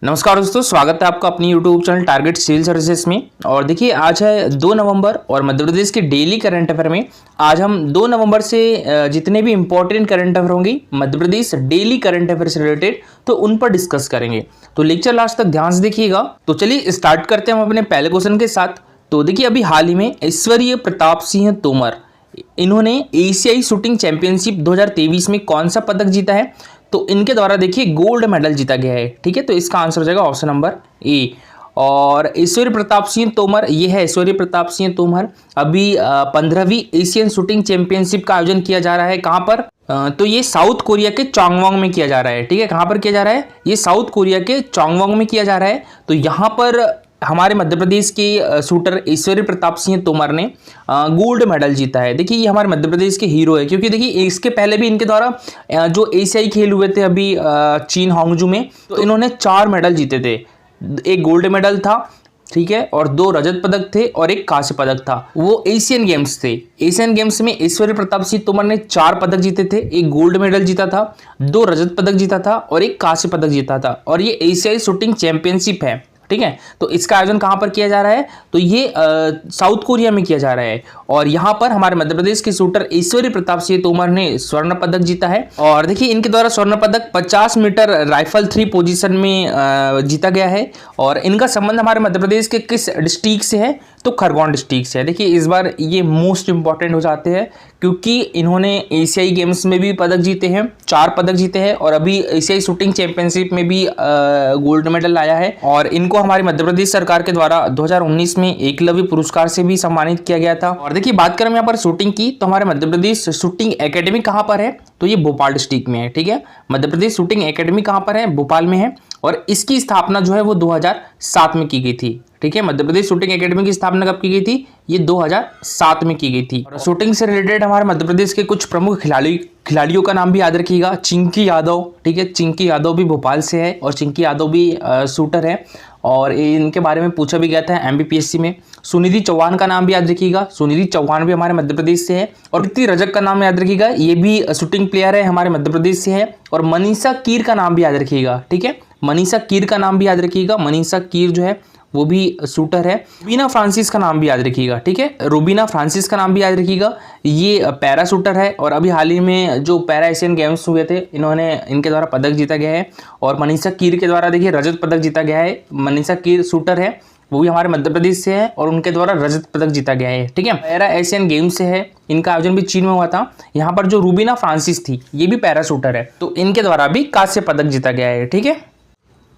नमस्कार दोस्तों, स्वागत है आपका अपनी YouTube channel target civil services में। और देखिए आज है 2 नवंबर और मध्य प्रदेश के डेली करंट अफेयर में आज हम 2 नवंबर से जितने भी इंपॉर्टेंट करंट अफेयर होंगे Madhya Pradesh daily current affair से रिलेटेड तो उन पर डिस्कस करेंगे। तो लेक्चर लास्ट तक ध्यान से देखिएगा। तो चलिए स्टार्ट करते हैं हम अपने पहले क्वेश्चन के साथ। तो देखिए अभी हाल ही में ऐश्वर्य प्रताप सिंह तोमर इन्होंने एशियाई शूटिंग चैंपियनशिप 2023 में कौन सा पदक जीता है? तो इनके द्वारा देखिए गोल्ड मेडल जीता गया है। ठीक है, तो इसका आंसर हो जाएगा ऑप्शन नंबर ए। और ऐश्वर्य प्रताप सिंह तोमर, ये है ऐश्वर्य प्रताप सिंह तोमर। अभी 15वीं एशियन शूटिंग चैंपियनशिप का आयोजन किया जा रहा है। कहाँ पर? तो ये साउथ कोरिया के चांगवोंग में किया जा रहा है। ठीक है, कहाँ पर किया जा रहा है? ये साउथ कोरिया के चांगवोंग में किया जा रहा है। तो यहाँ पर हमारे मध्य प्रदेश के शूटर ऐश्वर्य प्रताप सिंह तोमर ने गोल्ड मेडल जीता है। देखिए ये हमारे मध्य प्रदेश के हीरो है, क्योंकि देखिए इसके पहले भी इनके द्वारा जो एशियाई खेल हुए थे अभी चीन हांगजू में, तो इन्होंने 4 मेडल जीते थे। एक गोल्ड मेडल था, ठीक है, और 2 रजत पदक थे और एक कांस्य पदक था। वो एशियन गेम्स थे। एशियन गेम्स में ऐश्वर्य प्रताप सिंह तोमर ने 4 पदक जीते थे, एक गोल्ड मेडल जीता था, 2 रजत पदक जीता था और एक कांस्य पदक जीता था। और ये एशियाई शूटिंग चैंपियनशिप है। ठीक है, तो इसका आयोजन कहां पर किया जा रहा है? तो ये साउथ कोरिया में किया जा रहा है। और यहां पर हमारे मध्य प्रदेश के शूटर ऐश्वर्य प्रताप सिंह तोमर ने स्वर्ण पदक जीता है। और देखिए इनके द्वारा स्वर्ण पदक 50 मीटर राइफल 3 पोजीशन में जीता गया है। और इनका संबंध हमारे मध्य प्रदेश के किस डिस्ट्रिक्ट से है? तो खरगोन डिस्ट्रिक्ट से है। देखिए इस बार ये मोस्ट इंपॉर्टेंट हो जाते हैं, क्योंकि इन्होंने एशियाई गेम्स में भी पदक जीते हैं, 4 पदक जीते हैं, और अभी एशियाई शूटिंग चैंपियनशिप में भी गोल्ड मेडल लाया है। और इनको हमारी मध्य प्रदेश सरकार के द्वारा 2019 में एकलव्य पुरस्कार से भी सम्मानित किया गया था। और देखिए बात करें यहाँ पर शूटिंग की, तो हमारे मध्य प्रदेश शूटिंग एकेडमी कहाँ पर है? तो ये भोपाल डिस्ट्रिक्ट में है। ठीक है, मध्य प्रदेश शूटिंग एकेडमी कहाँ पर है? भोपाल में है। और इसकी स्थापना जो है वो 2007 में की गई थी। ठीक है, मध्य प्रदेश शूटिंग एकेडमी की स्थापना कब की गई थी? ये 2007 में की गई थी। और शूटिंग से रिलेटेड हमारे मध्य प्रदेश के कुछ प्रमुख खिलाड़ियों का नाम भी याद रखिएगा। चिंकी यादव, ठीक है, चिंकी यादव भी भोपाल से है और चिंकी यादव भी शूटर है, और इनके बारे में पूछा भी गया था MBPSC में। सुनिधि चौहान का नाम भी याद रखिएगा, सुनिधि चौहान भी हमारे मध्य प्रदेश से है। और कीर्ति रजक का नाम याद रखिएगा, ये भी शूटिंग प्लेयर है, हमारे मध्य प्रदेश से है। और मनीषा कीर का नाम भी याद रखिएगा। ठीक है, मनीषा कीर का नाम भी याद रखिएगा। मनीषा कीर जो है वो भी शूटर है। रूबीना फ्रांसिस का नाम भी याद रखिएगा। ठीक है, रूबीना फ्रांसिस का नाम भी याद रखिएगा, ये पैरा शूटर है। और अभी हाल ही में जो पैरा एशियन गेम्स हुए थे इनके द्वारा पदक जीता गया है। और मनीषा कीर के द्वारा देखिए रजत पदक जीता गया है। मनीषा कीर शूटर है, वो भी हमारे मध्य प्रदेश से है और उनके द्वारा रजत पदक जीता गया है। ठीक है, पैरा एशियन गेम्स से है, इनका आयोजन भी चीन में हुआ था। यहाँ पर जो रूबीना फ्रांसिस थी ये भी पैरा शूटर है, तो इनके द्वारा भी कांस्य पदक जीता गया है। ठीक है,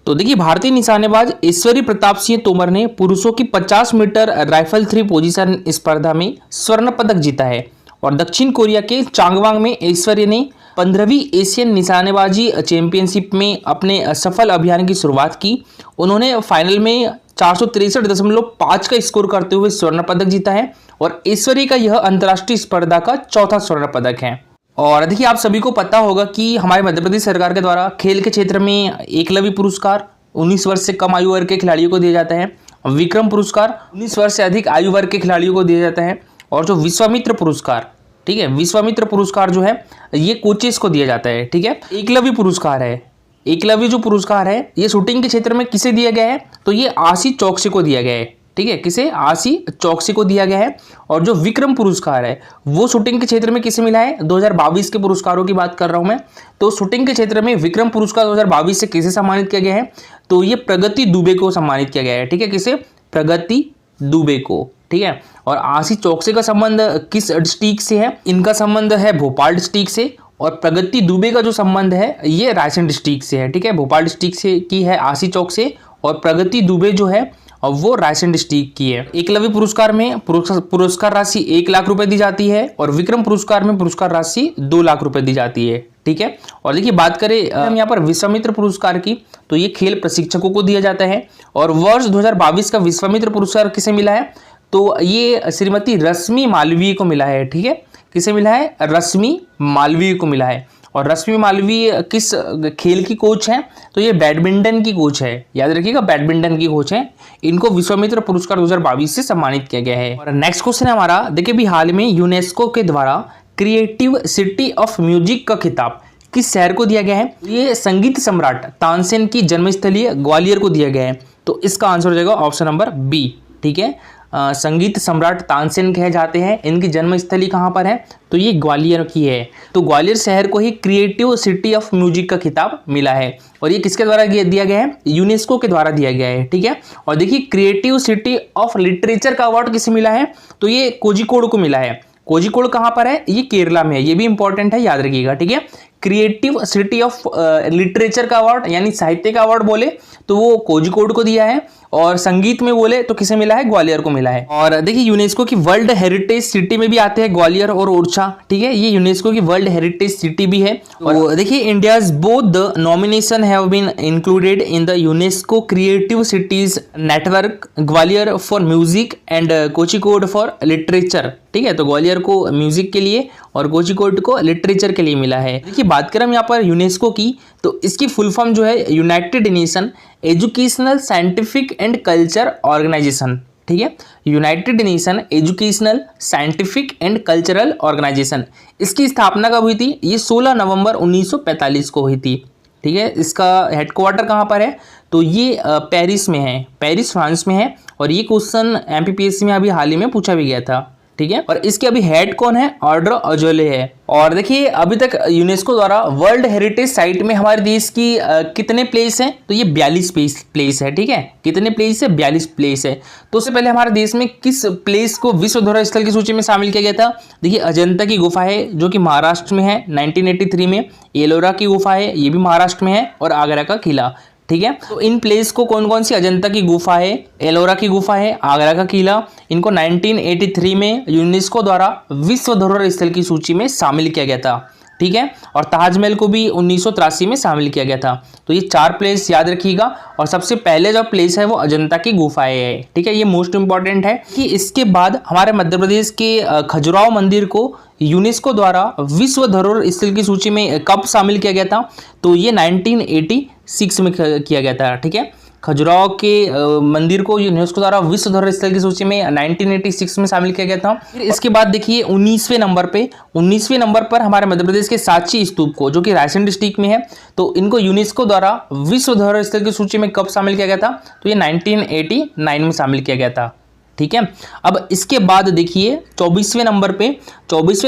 तो देखिए भारतीय निशानेबाज ऐश्वर्य प्रताप सिंह तोमर ने पुरुषों की 50 मीटर राइफल 3 पोजीशन स्पर्धा में स्वर्ण पदक जीता है। और दक्षिण कोरिया के चांगवांग में ऐश्वर्य ने 15वीं एशियन निशानेबाजी चैंपियनशिप में अपने सफल अभियान की शुरुआत की। उन्होंने फाइनल में 463.5 का स्कोर करते हुए स्वर्ण पदक जीता है। और ऐश्वर्य का यह अंतर्राष्ट्रीय स्पर्धा का 4था स्वर्ण पदक है। और देखिए आप सभी को पता होगा कि हमारे मध्य प्रदेश सरकार के द्वारा खेल के क्षेत्र में एकलव्य पुरस्कार 19 वर्ष से कम आयु वर्ग के खिलाड़ियों को दिया जाता है। विक्रम पुरस्कार 19 वर्ष से अधिक आयु वर्ग के खिलाड़ियों को दिया जाता है। और जो विश्वामित्र पुरस्कार, ठीक है, विश्वामित्र पुरस्कार जो है ये कोचेस को दिया जाता है। ठीक है, एकलव्य पुरस्कार है, एकलव्य जो पुरस्कार है ये शूटिंग के क्षेत्र में किसे दिया गया है? तो ये आशी चौकसी को दिया गया है। ठीक है, किसे? आशी चौकसी को दिया गया है। और जो विक्रम पुरस्कार है वो शूटिंग के क्षेत्र में किसे मिला है? 2022 के पुरस्कारों की बात कर रहा हूं मैं। तो शूटिंग के क्षेत्र में विक्रम पुरस्कार 2022 से किसे सम्मानित किया गया है? तो ये प्रगति दुबे को सम्मानित किया गया है। ठीक है, किसे? प्रगति दुबे को। ठीक है, और आशी चौकसी का संबंध किस डिस्ट्रिक्ट से है? इनका संबंध है भोपाल डिस्ट्रिक्ट से। और प्रगति दुबे का जो संबंध है ये रायसेन डिस्ट्रिक्ट से है। ठीक है, भोपाल डिस्ट्रिक्ट से की है आशी चौक से, और प्रगति दुबे जो है और वो रायसेन डिस्ट्रिक्ट की है। एकलव्य पुरस्कार में पुरस्कार राशि 1 लाख रुपए दी जाती है, और विक्रम पुरस्कार में पुरस्कार राशि 2 लाख रुपए दी जाती है। ठीक है, और देखिए बात करें हम यहाँ पर विश्वामित्र पुरस्कार की, तो ये खेल प्रशिक्षकों को दिया जाता है। और वर्ष 2022 का विश्वामित्र पुरस्कार किसे मिला है? तो ये श्रीमती रश्मि मालवीय को मिला है। ठीक है, किसे मिला है? रश्मि मालवीय को मिला है। और रश्मि मालवीय किस खेल की कोच है? तो ये बैडमिंटन की कोच है, याद रखिएगा बैडमिंटन की कोच है। इनको विश्वामित्र पुरस्कार 2022 से सम्मानित किया गया है। और नेक्स्ट क्वेश्चन है हमारा, देखिए भी हाल में यूनेस्को के द्वारा क्रिएटिव सिटी ऑफ म्यूजिक का खिताब किस शहर को दिया गया है? ये संगीत सम्राट तानसेन की जन्मस्थली ग्वालियर को दिया गया है। तो इसका आंसर हो जाएगा ऑप्शन नंबर बी। ठीक है, संगीत सम्राट तानसेन कहे जाते हैं, इनकी जन्मस्थली कहाँ पर है? तो ये ग्वालियर की है। तो ग्वालियर शहर को ही क्रिएटिव सिटी ऑफ म्यूजिक का खिताब मिला है और ये किसके द्वारा दिया गया है? यूनेस्को के द्वारा दिया गया है। ठीक है, और देखिए क्रिएटिव सिटी ऑफ लिटरेचर का अवार्ड किसे मिला है? तो ये कोझिकोड को मिला है। कोझिकोड कहाँ पर है? ये केरला में है। ये भी इंपॉर्टेंट है, याद रखिएगा। ठीक है, क्रिएटिव सिटी ऑफ लिटरेचर का अवार्ड यानी साहित्य का अवार्ड बोले तो वो कोझिकोड को दिया है, और संगीत में बोले तो किसे मिला है? ग्वालियर को मिला है। और देखिए यूनेस्को की वर्ल्ड हेरिटेज सिटी में भी आते हैं ग्वालियर और ओरछा। ठीक है, ये यूनेस्को की वर्ल्ड हेरिटेज सिटी भी है। और देखिए India's both the nomination have been included in the UNESCO creative cities network, Gwalior for music and Kozhikode for literature. ठीक है, तो ग्वालियर को म्यूजिक के लिए और कोझिकोड को लिटरेचर के लिए मिला है। देखिए बात करें हम यहाँ पर यूनेस्को की, तो इसकी फुल फॉर्म जो है united nation educational scientific and culture organization. ठीक है, united nation educational scientific and cultural organization. इसकी स्थापना कब हुई थी? ये 16 नवंबर 1945 को हुई थी। ठीक है, इसका हेडक्वार्टर कहाँ पर है? तो ये पेरिस में है, पेरिस फ्रांस में है। और ये क्वेश्चन एमपीपीएससी में अभी हाल ही में पूछा भी गया था। ठीक है, और इसके अभी हेड कौन है? ऑर्डर अजोले है। और देखिए अभी तक यूनेस्को द्वारा वर्ल्ड हेरिटेज साइट में हमारे देश की कितने प्लेस हैं? तो ये 42 प्लेस है। ठीक है, कितने प्लेस है? 42 प्लेस है। तो उससे पहले हमारे देश में किस प्लेस को विश्व धरोहर स्थल की सूची में शामिल किया गया था? देखिए अजंता की गुफा है जो कि महाराष्ट्र में है 1983 में, एलोरा की गुफा है ये भी महाराष्ट्र में है, और आगरा का किला। ठीक है, तो इन प्लेस को कौन कौन सी? अजंता की गुफा है, एलोरा की गुफा है, आगरा का किला, इनको 1983 में यूनेस्को द्वारा विश्व धरोहर स्थल की सूची में शामिल किया गया था। ठीक है, और ताजमहल को भी 1983 में शामिल किया गया था। तो ये 4 प्लेस याद रखिएगा, और सबसे पहले जो प्लेस है वो अजंता की गुफाएं है। ठीक है, ये मोस्ट इंपॉर्टेंट है कि इसके बाद हमारे मध्य प्रदेश के खजुराहो मंदिर को यूनेस्को द्वारा विश्व धरोहर स्थल की सूची में कब शामिल किया गया था? तो ये 1986 में किया गया था। ठीक है, खजुराहो के मंदिर को यूनेस्को द्वारा विश्व धरोहर स्थल की सूची में 1986 में शामिल किया गया था। फिर इसके बाद देखिए 19वें नंबर पर हमारे मध्य प्रदेश के सांची स्तूप को, जो कि रायसेन डिस्ट्रिक्ट में है, तो इनको यूनेस्को द्वारा विश्व धरोहर स्थल की सूची में कब शामिल किया गया था? तो ये 1989 में शामिल किया गया था। ठीक है, अब इसके बाद देखिए 24वें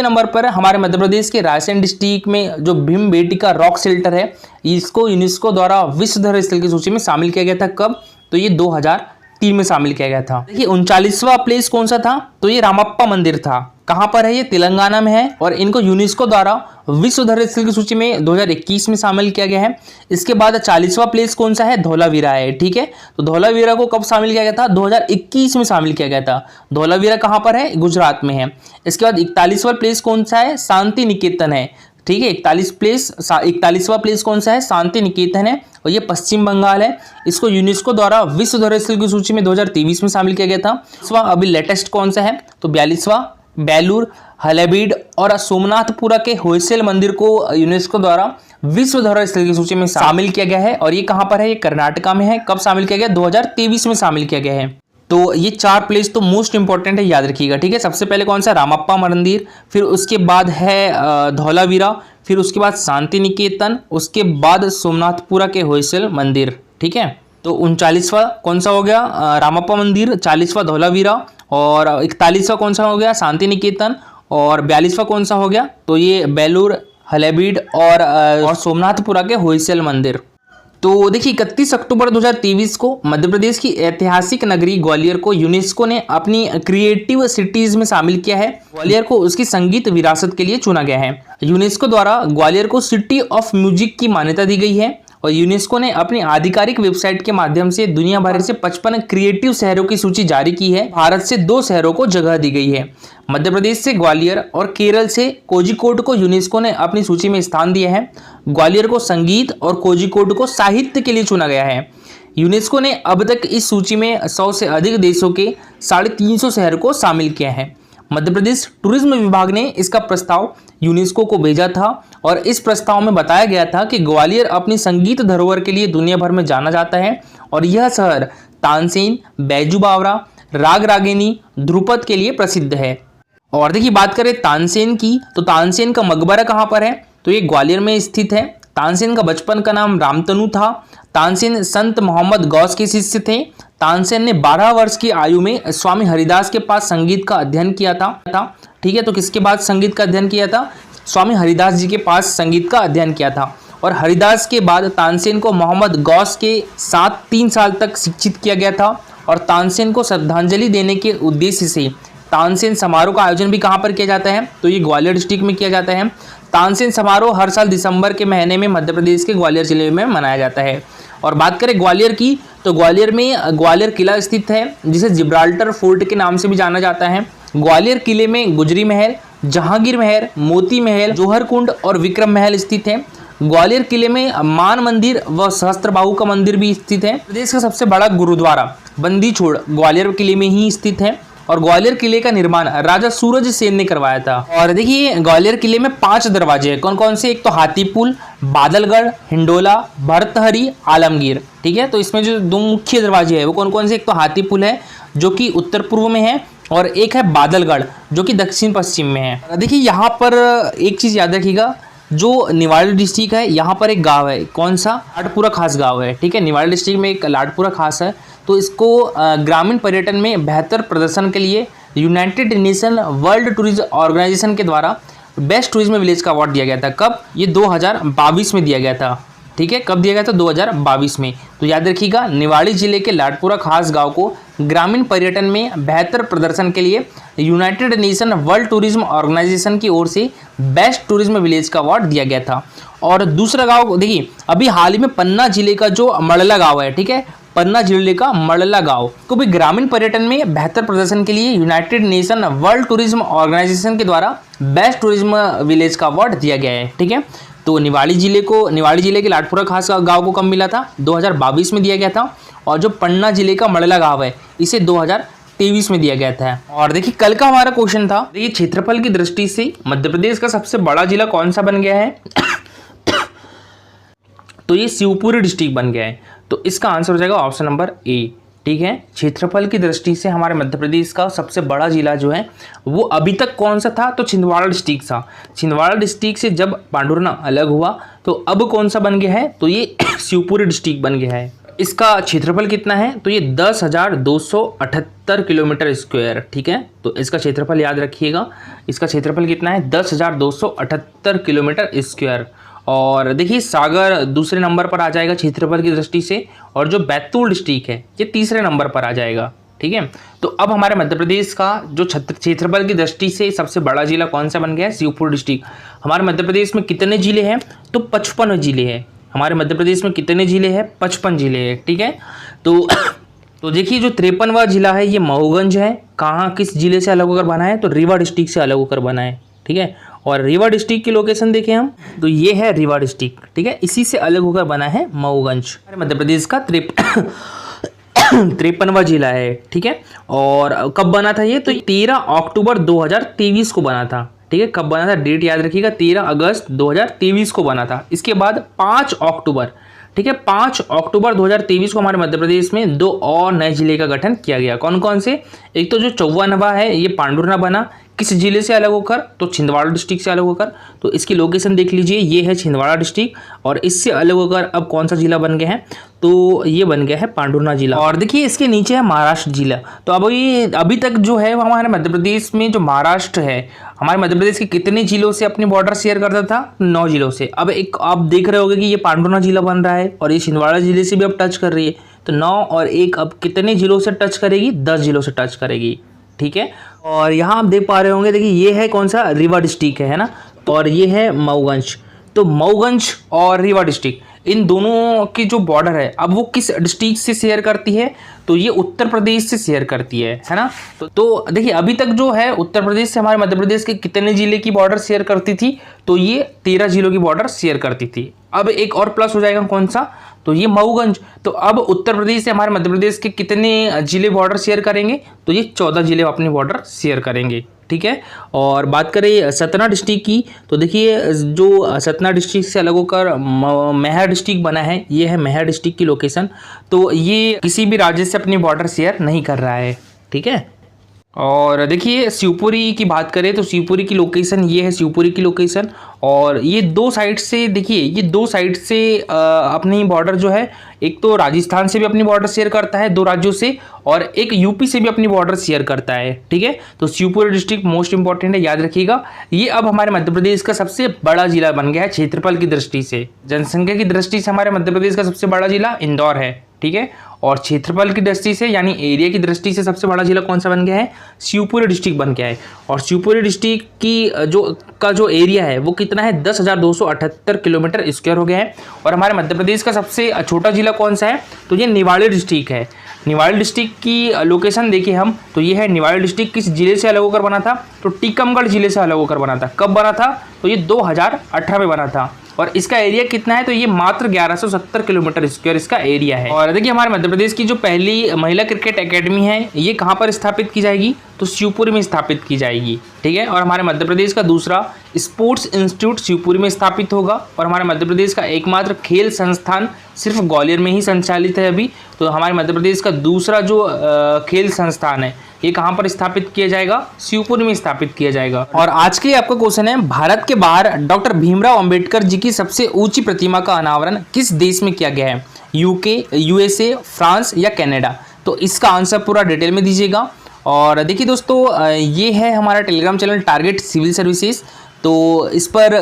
नंबर पर हमारे मध्य प्रदेश के रायसेन डिस्ट्रिक्ट में जो भीमबेटका रॉक शेल्टर है, इसको यूनेस्को द्वारा विश्व धरोहर स्थल की सूची में शामिल किया गया था। कब? तो ये 2003 में शामिल किया गया था। देखिए 39वां प्लेस कौन सा था? तो ये रामप्पा मंदिर था। कहाँ पर है? ये तेलंगाना में है, और इनको यूनेस्को द्वारा विश्व धरोहर स्थल की सूची में 2021 में शामिल किया गया है। इसके बाद 40वां प्लेस कौन सा है? धौलावीरा है। ठीक है, तो धौलावीरा को कब शामिल किया गया था? 2021 में शामिल किया गया था। धौलावीरा कहाँ पर है? गुजरात में है। इसके बाद 41वां प्लेस कौन सा है? शांति निकेतन है। ठीक है, 41वां प्लेस कौन सा है? शांति निकेतन है, और ये पश्चिम बंगाल है। इसको यूनेस्को द्वारा विश्व धरोहर स्थल की सूची में 2023 में शामिल किया गया था। अभी लेटेस्ट कौन सा है? तो 42वां बेलूर हलेबीड और सोमनाथपुरा के होयसल मंदिर को यूनेस्को द्वारा विश्व धरोहर स्थल की सूची में शामिल किया गया है, और ये कहां पर है? ये कर्नाटका में है। कब शामिल किया गया? 2023 में शामिल किया गया है। तो ये 4 प्लेस तो मोस्ट इंपॉर्टेंट है, याद रखिएगा। ठीक है, सबसे पहले कौन सा? रामप्पा मंदिर, फिर उसके बाद है धौलावीरा, फिर उसके बाद शांति निकेतन, उसके बाद सोमनाथपुरा के होयसल मंदिर। ठीक है, तो 39वां कौन सा हो गया? रामप्पा मंदिर, 40वां धौलावीरा, और 41वां कौन सा हो गया? शांति निकेतन, और 42वां कौन सा हो गया? तो ये बेलूर हलेबीड और सोमनाथपुरा के होयसल मंदिर। तो देखिए 31 अक्टूबर 2023 को मध्य प्रदेश की ऐतिहासिक नगरी ग्वालियर को यूनेस्को ने अपनी क्रिएटिव सिटीज में शामिल किया है। ग्वालियर को उसकी संगीत विरासत के लिए चुना गया है। यूनेस्को द्वारा ग्वालियर को सिटी ऑफ म्यूजिक की मान्यता दी गई है, और यूनेस्को ने अपनी आधिकारिक वेबसाइट के माध्यम से दुनिया भर से 55 क्रिएटिव शहरों की सूची जारी की है। भारत से 2 शहरों को जगह दी गई है। मध्य प्रदेश से ग्वालियर और केरल से कोझिकोड को यूनेस्को ने अपनी सूची में स्थान दिया है। ग्वालियर को संगीत और कोझिकोड को साहित्य के लिए चुना गया है। यूनेस्को ने अब तक इस सूची में 100 से अधिक देशों के 350 शहर को शामिल किया है। मध्य प्रदेश टूरिज्म विभाग ने इसका प्रस्ताव यूनेस्को को भेजा था, और इस प्रस्ताव में बताया गया था कि ग्वालियर अपनी संगीत धरोहर के लिए दुनिया भर में जाना जाता है, और यह शहर तानसेन, बैजू बावरा, राग रागिनी, ध्रुपद के लिए प्रसिद्ध है। और देखिए बात करें तानसेन की, तो तानसेन का मकबरा कहाँ पर है? तो ये ग्वालियर में स्थित है। तानसेन का बचपन का नाम रामतनु था। तानसेन संत मोहम्मद गौस के शिष्य थे। तानसेन ने 12 वर्ष की आयु में स्वामी हरिदास के पास संगीत का अध्ययन किया था। ठीक है, तो किसके बाद संगीत का अध्ययन किया था? स्वामी हरिदास जी के पास संगीत का अध्ययन किया था। और हरिदास के बाद तानसेन को मोहम्मद गौस के साथ 3 साल तक शिक्षित किया गया था। और तानसेन को श्रद्धांजलि देने के उद्देश्य से तानसेन समारोह का आयोजन भी कहाँ पर किया जाता है? तो ये ग्वालियर डिस्ट्रिक्ट में किया जाता है। तानसेन समारोह हर साल दिसंबर के महीने में मध्य प्रदेश के ग्वालियर जिले में मनाया जाता है। और बात करें ग्वालियर की, तो ग्वालियर में ग्वालियर किला स्थित है, जिसे जिब्राल्टर फोर्ट के नाम से भी जाना जाता है। ग्वालियर किले में गुजरी महल, जहांगीर महल, मोती महल, जौहर कुंड और विक्रम महल स्थित है। ग्वालियर किले में मान मंदिर व सहस्त्रबाहु का मंदिर भी स्थित है। प्रदेश का सबसे बड़ा गुरुद्वारा बंदी छोड़ ग्वालियर किले में ही स्थित है। और ग्वालियर किले का निर्माण राजा सूरज सेन ने करवाया था। और देखिए ग्वालियर किले में 5 दरवाजे हैं। कौन कौन से? एक तो हाथीपुल, बादलगढ़, हिंडोला, भरतहरी, आलमगीर। ठीक है, तो इसमें जो 2 मुख्य दरवाजे हैं वो कौन कौन से? एक तो हाथीपुल है जो कि उत्तर पूर्व में है, और एक है बादलगढ़ जो कि दक्षिण पश्चिम में है। देखिए यहाँ पर एक चीज़ याद रखिएगा, जो निवाड़ी डिस्ट्रिक्ट है यहाँ पर एक गांव है। कौन सा? लाडपुरा खास गांव है। ठीक है, निवाड़ी डिस्ट्रिक्ट में एक लाडपुरा खास है। तो इसको ग्रामीण पर्यटन में बेहतर प्रदर्शन के लिए united nation world tourism organisation के द्वारा बेस्ट टूरिज्म विलेज का अवार्ड दिया गया था। कब? ये 2022 में दिया गया था। ठीक है, कब दिया गया था? 2022 में। तो याद रखिएगा, निवाड़ी जिले के लाडपुरा खास गांव को ग्रामीण पर्यटन में बेहतर प्रदर्शन के लिए united nation world tourism organisation की ओर से बेस्ट टूरिज्म विलेज का अवार्ड दिया गया था। और दूसरा गांव देखिए, अभी हाल ही में पन्ना जिले का जो मड़ला गांव है, ठीक है, पन्ना जिले का मड़ला गांव को भी ग्रामीण पर्यटन में बेहतर प्रदर्शन के लिए united nation world tourism organisation के द्वारा बेस्ट टूरिज्म विलेज का अवार्ड दिया गया है। ठीक है, तो निवाड़ी जिले के लाडपुरा खास गांव को कब मिला था? 2022 में दिया गया था। और जो पन्ना जिले का मड़ला गांव है इसे 2023 में दिया गया था। और देखिए कल का हमारा क्वेश्चन था, देखिए क्षेत्रफल की दृष्टि से मध्य प्रदेश का सबसे बड़ा जिला कौन सा बन गया है? तो ये शिवपुरी डिस्ट्रिक्ट बन गया है। तो इसका आंसर हो जाएगा ऑप्शन नंबर ए। ठीक है, क्षेत्रफल की दृष्टि से हमारे मध्य प्रदेश का सबसे बड़ा जिला जो है वो अभी तक कौन सा था? तो छिंदवाड़ा डिस्ट्रिक्ट था। छिंदवाड़ा डिस्ट्रिक्ट से जब पांडुरना अलग हुआ तो अब कौन सा बन गया है? तो ये शिवपुरी डिस्ट्रिक्ट बन गया है। इसका क्षेत्रफल कितना है? तो ये 10,278 किलोमीटर स्क्वायर। ठीक है, तो इसका क्षेत्रफल याद रखिएगा, इसका क्षेत्रफल कितना है? 10,278 किलोमीटर स्क्वायर। और देखिए सागर दूसरे नंबर पर आ जाएगा क्षेत्रफल की दृष्टि से, और जो बैतूल डिस्ट्रिक्ट है ये तीसरे नंबर पर आ जाएगा। ठीक है, तो अब हमारे मध्य प्रदेश का जो क्षेत्रफल की दृष्टि से सबसे बड़ा जिला कौन सा बन गया है? शिवपुरी डिस्ट्रिक्ट। हमारे मध्य प्रदेश में कितने जिले हैं? तो 55 जिले हैं। हमारे मध्य प्रदेश में कितने जिले हैं? 55 जिले हैं। ठीक है, तो देखिए जो 53वां जिला है ये मऊगंज है। कहाँ, किस जिले से अलग होकर बना है? तो रीवा डिस्ट्रिक्ट से अलग होकर बना है। ठीक है, और रीवा डिस्ट्रिक्ट की लोकेशन देखें हम, तो ये है रीवा डिस्ट्रिक्ट। ठीक है, इसी से अलग होकर बना है मऊगंज। हमारे मध्य प्रदेश का 53वां जिला है। ठीक है, और कब बना था ये? तो 13 अक्टूबर 2023 को बना था। ठीक है, कब बना था? डेट याद रखिएगा, 13 अगस्त 2023 को बना था। इसके बाद 5 अक्टूबर, ठीक है, 5 अक्टूबर 2023 को हमारे मध्य प्रदेश में 2 और नए जिले का गठन किया गया। कौन कौन से? एक तो जो 54वां है ये पांडुरना बना, किस जिले से अलग होकर? तो छिंदवाड़ा डिस्ट्रिक्ट से अलग होकर। तो इसकी लोकेशन देख लीजिए, ये है छिंदवाड़ा डिस्ट्रिक्ट, और इससे अलग होकर अब कौन सा जिला बन गया है? तो ये बन गया है पांडुरना जिला। और देखिए इसके नीचे है महाराष्ट्र जिला। तो अभी तक जो है वो हमारे मध्य प्रदेश में जो महाराष्ट्र है, हमारे मध्य प्रदेश के कितने जिलों से अपनी बॉर्डर शेयर करता था? 9 जिलों से। अब एक आप देख रहे होंगे कि ये पांडुरना जिला बन रहा है और ये छिंदवाड़ा जिले से भी अब टच कर रही है। तो 9 और 1 अब कितने जिलों से टच करेगी? 10 जिलों से टच करेगी। ठीक है, और यहाँ आप देख पा रहे होंगे, देखिए ये है कौन सा? रीवा डिस्ट्रिक्ट है ना, और ये है मऊगंज। तो मऊगंज और रीवा डिस्ट्रिक्ट, इन दोनों की जो बॉर्डर है अब वो किस डिस्ट्रिक्ट से शेयर करती है? तो ये उत्तर प्रदेश से शेयर करती है ना। तो देखिए अभी तक जो है उत्तर प्रदेश से हमारे मध्य प्रदेश के कितने जिले की बॉर्डर शेयर करती थी? तो ये 13 जिलों की बॉर्डर शेयर करती थी। अब एक और प्लस हो जाएगा, कौन सा? तो ये मऊगंज। तो अब उत्तर प्रदेश से हमारे मध्य प्रदेश के कितने जिले बॉर्डर शेयर करेंगे? तो ये 14 जिले अपनी बॉर्डर शेयर करेंगे। ठीक है, और बात करें सतना डिस्ट्रिक्ट की, तो देखिए जो सतना डिस्ट्रिक्ट से अलग होकर मैहर डिस्ट्रिक्ट बना है, ये है मैहर डिस्ट्रिक्ट की लोकेशन। तो ये किसी भी राज्य से अपनी बॉर्डर शेयर नहीं कर रहा है। ठीक है, और देखिए शिवपुरी की बात करें तो शिवपुरी की लोकेशन ये है, शिवपुरी की लोकेशन। और ये दो साइड से देखिए, ये दो साइड से अपनी बॉर्डर जो है, एक तो राजस्थान से भी अपनी बॉर्डर शेयर करता है 2 राज्यों से, और एक यूपी से भी अपनी बॉर्डर शेयर करता है। ठीक है, तो शिवपुरी डिस्ट्रिक्ट मोस्ट इंपॉर्टेंट है, याद रखिएगा। ये अब हमारे मध्य प्रदेश का सबसे बड़ा जिला बन गया है क्षेत्रफल की दृष्टि से। जनसंख्या की दृष्टि से हमारे मध्य प्रदेश का सबसे बड़ा जिला इंदौर है। ठीक है, और क्षेत्रफल की दृष्टि से यानी एरिया की दृष्टि से सबसे बड़ा जिला कौन सा बन गया है? शिवपुरी डिस्ट्रिक्ट बन गया है। और शिवपुरी डिस्ट्रिक्ट की जो एरिया है वो कितना है? 10,278 किलोमीटर स्क्वायर हो गया है। और हमारे मध्य प्रदेश का सबसे छोटा जिला कौन सा है? तो ये निवाड़ी डिस्ट्रिक्ट है। निवाड़ी डिस्ट्रिक्ट की लोकेशन देखिए हम, तो ये है निवाड़ी डिस्ट्रिक्ट किस जिले से अलग होकर बना था? तो टीकमगढ़ जिले से अलग होकर बना था। कब बना था? तो ये 2018 में बना था। और इसका एरिया कितना है? तो ये मात्र 1170 किलोमीटर स्क्वायर इसका एरिया है। और देखिए हमारे मध्य प्रदेश की जो पहली महिला क्रिकेट एकेडमी है ये कहाँ पर स्थापित की जाएगी? तो शिवपुरी में स्थापित की जाएगी। ठीक है, और हमारे मध्य प्रदेश का दूसरा स्पोर्ट्स इंस्टीट्यूट शिवपुरी में स्थापित होगा। और हमारे मध्य प्रदेश का एकमात्र खेल संस्थान सिर्फ ग्वालियर में ही संचालित है अभी। तो हमारे मध्य प्रदेश का दूसरा जो खेल संस्थान है ये कहाँ पर स्थापित किया जाएगा? शिवपुरी में स्थापित किया जाएगा। और आज के आपका क्वेश्चन है, भारत के बाहर डॉक्टर भीमराव अंबेडकर जी की सबसे ऊंची प्रतिमा का अनावरण किस देश में किया गया है? यूके, यूएसए, फ्रांस या कनाडा? तो इसका आंसर पूरा डिटेल में दीजिएगा। और देखिए दोस्तों, ये है हमारा Telegram channel target civil services. तो इस पर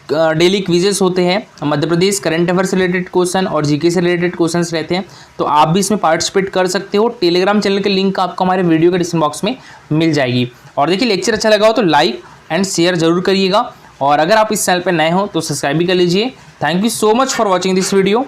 डेली क्विजेस होते हैं, मध्य प्रदेश करंट अफेयर से रिलेटेड क्वेश्चन और जीके से रिलेटेड क्वेश्चंस रहते हैं। तो आप भी इसमें पार्टिसिपेट कर सकते हो। टेलीग्राम चैनल के लिंक आपको हमारे वीडियो के डिस्क्रिप्शन बॉक्स में मिल जाएगी। और देखिए लेक्चर अच्छा लगा हो तो लाइक एंड शेयर जरूर करिएगा। और अगर आप इस चैनल पर नए हो तो सब्सक्राइब भी कर लीजिए। Thank you so much for watching this video.